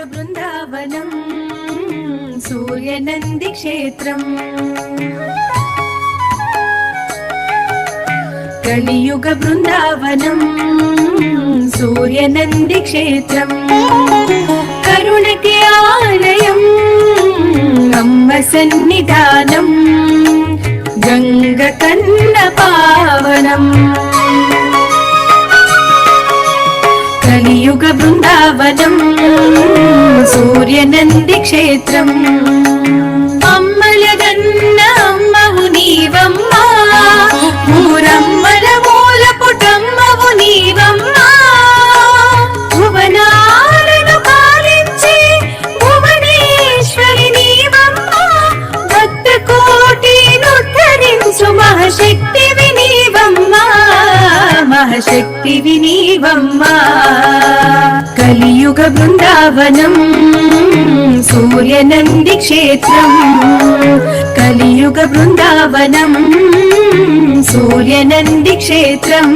బృందావనం సూర్యనంది క్షేత్రం కలియుగ బృందావనం సూర్యనంది క్షేత్రం కరుణకి ఆలయం అమ్మ సన్నిధానం గంగ కన్న పావనం కలియుగ బృందావనం సూర్యనంది క్షేత్రం అమ్మలగన్న అమ్మవు నీవమ్మా మూరమ్మల మూల పుటమ్మవు నీవమ్మా భువనాలను పాలించి భువనేశ్వరి నీవమ్మా భక్త కోటినుద్ధరించు మహాశక్తివి నీవమ్మా మహాశక్తివి నీవమ్మా కలియుగ బృందావనం సూర్యనంది క్షేత్రం కలియుగ బృందావనం సూర్యనంది క్షేత్రం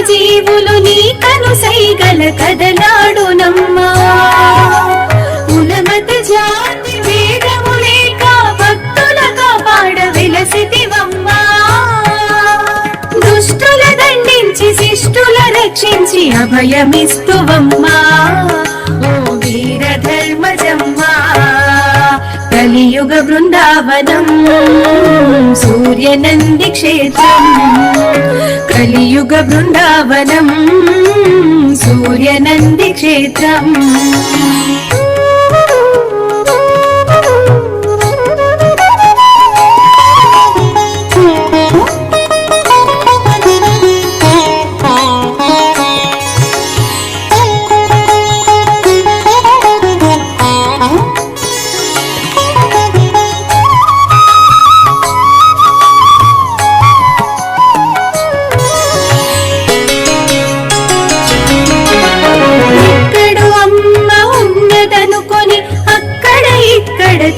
జీవులు నీ కనుసైగల కదలాడునమ్మా కులమత జాతి భేదము లేక భక్తుల కాపాడ వెలసితివమ్మా దుష్టుల దండించి శిష్టుల రక్షించి అభయమిస్తువమ్మా ఓ వీర ధర్మజమ్మా కలియుగ బృందావనం సూర్యనంది క్షేత్రం కలియుగ బృందావనం సూర్యనంది క్షేత్రం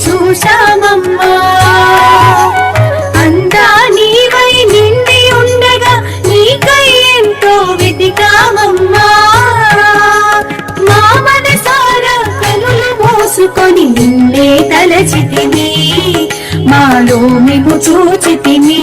చూశామమ్మా అందా నీవై నిండి ఉండగా నీకై ఎంతో వెతికామమ్మా మా మనసార కనులు మోసుకొని నిన్నే తలచితిమి మాలో మేము చూచితిమి